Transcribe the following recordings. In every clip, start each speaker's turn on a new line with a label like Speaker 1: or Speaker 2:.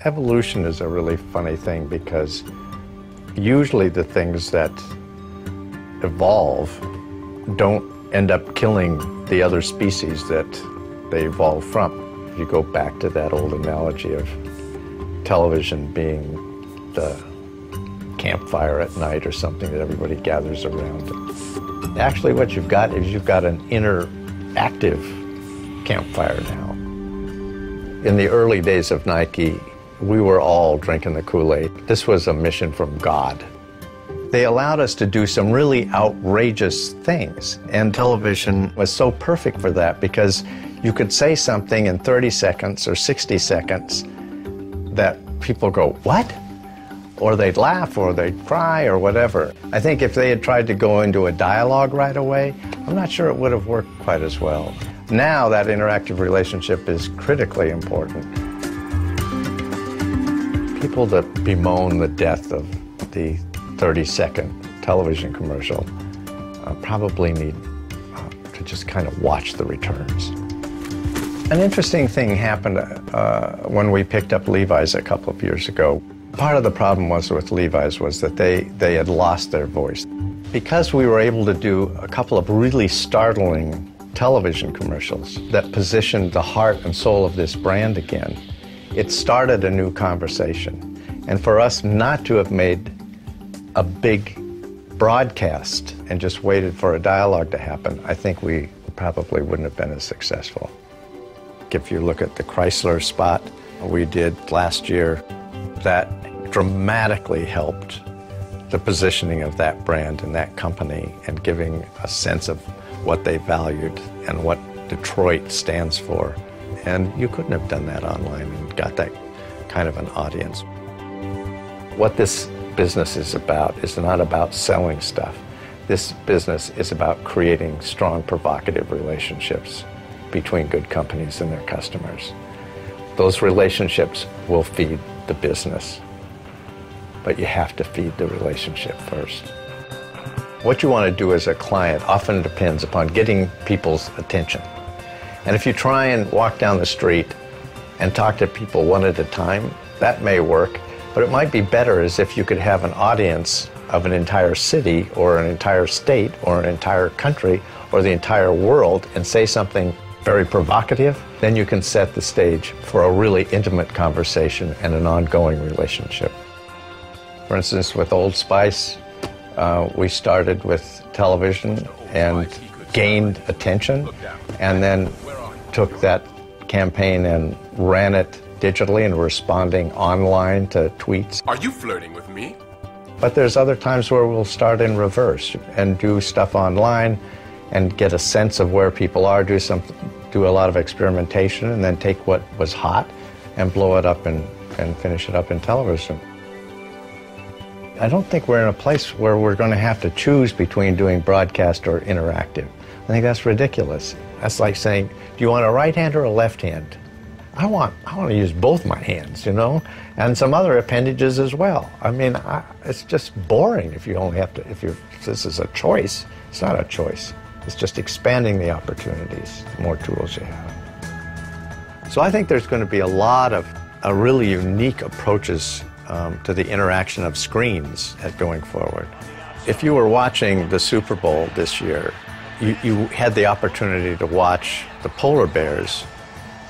Speaker 1: Evolution is a really funny thing because usually the things that evolve don't end up killing the other species that they evolved from. If you go back to that old analogy of television being the campfire at night or something that everybody gathers around. Actually, what you've got is you've got an interactive campfire now. In the early days of Nike, we were all drinking the Kool-Aid. This was a mission from God. They allowed us to do some really outrageous things, and television was so perfect for that because you could say something in 30 seconds or 60 seconds that people go, what? Or they'd laugh or they'd cry or whatever. I think if they had tried to go into a dialogue right away, I'm not sure it would have worked quite as well. Now that interactive relationship is critically important. People that bemoan the death of the 30-second television commercial probably need to just kind of watch the returns. An interesting thing happened when we picked up Levi's a couple of years ago. Part of the problem was with Levi's was that they had lost their voice. Because we were able to do a couple of really startling television commercials that positioned the heart and soul of this brand again, it started a new conversation. And for us not to have made a big broadcast and just waited for a dialogue to happen, I think we probably wouldn't have been as successful. If you look at the Chrysler spot we did last year, that dramatically helped the positioning of that brand and that company and giving a sense of what they valued and what Detroit stands for. And you couldn't have done that online and got that kind of an audience. What this business is not about selling stuff. This business is about creating strong, provocative relationships between good companies and their customers. Those relationships will feed the business, but you have to feed the relationship first. What you want to do as a client often depends upon getting people's attention. And if you try and walk down the street and talk to people one at a time, that may work, but it might be better as if you could have an audience of an entire city or an entire state or an entire country or the entire world and say something very provocative. Then you can set the stage for a really intimate conversation and an ongoing relationship. For instance, with Old Spice, we started with television and gained attention, and then took that campaign and ran it digitally and responding online to tweets.
Speaker 2: Are you flirting with me?
Speaker 1: But there's other times where we'll start in reverse and do stuff online and get a sense of where people are, do a lot of experimentation, and then take what was hot and blow it up and finish it up in television. I don't think we're in a place where we're going to have to choose between doing broadcast or interactive. I think that's ridiculous. That's like saying, do you want a right hand or a left hand? I want to use both my hands, you know, and some other appendages as well. I mean, it's just boring if you only have to, if this is a choice. It's not a choice. It's just expanding the opportunities, the more tools you have. So I think there's going to be a lot of really unique approaches to the interaction of screens going forward. If you were watching the Super Bowl this year, you had the opportunity to watch the polar bears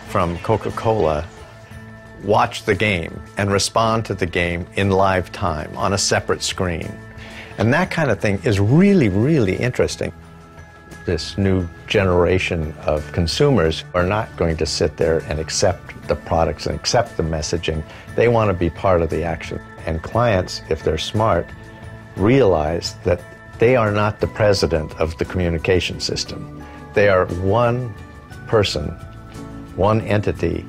Speaker 1: from Coca-Cola watch the game and respond to the game in live time on a separate screen. And that kind of thing is really, really interesting. This new generation of consumers are not going to sit there and accept the products and accept the messaging. They want to be part of the action. And clients, if they're smart, realize that they are not the president of the communication system. They are one person, one entity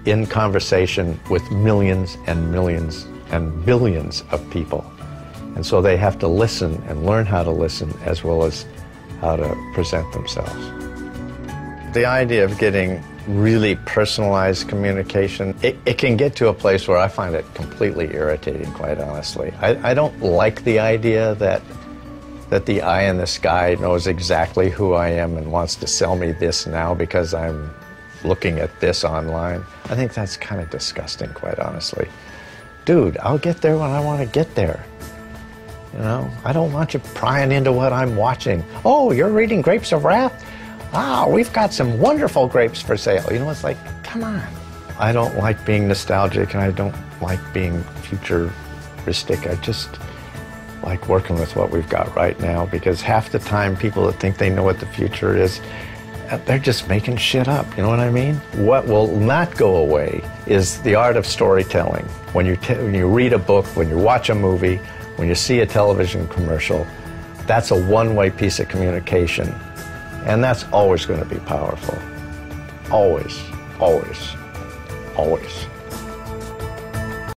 Speaker 1: in conversation with millions and millions and billions of people. And so they have to listen and learn how to listen as well as how to present themselves. The idea of getting really personalized communication, it can get to a place where I find it completely irritating, quite honestly. I don't like the idea that the eye in the sky knows exactly who I am and wants to sell me this now because I'm looking at this online. I think that's kind of disgusting, quite honestly. Dude, I'll get there when I want to get there. You know, I don't want you prying into what I'm watching. Oh, you're reading Grapes of Wrath? Ah, we've got some wonderful grapes for sale. You know, it's like, come on. I don't like being nostalgic, and I don't like being futuristic. I just like working with what we've got right now, because half the time people that think they know what the future is, they're just making shit up, you know what I mean? What will not go away is the art of storytelling. When you read a book, when you watch a movie, when you see a television commercial, that's a one-way piece of communication. And that's always going to be powerful. Always, always, always.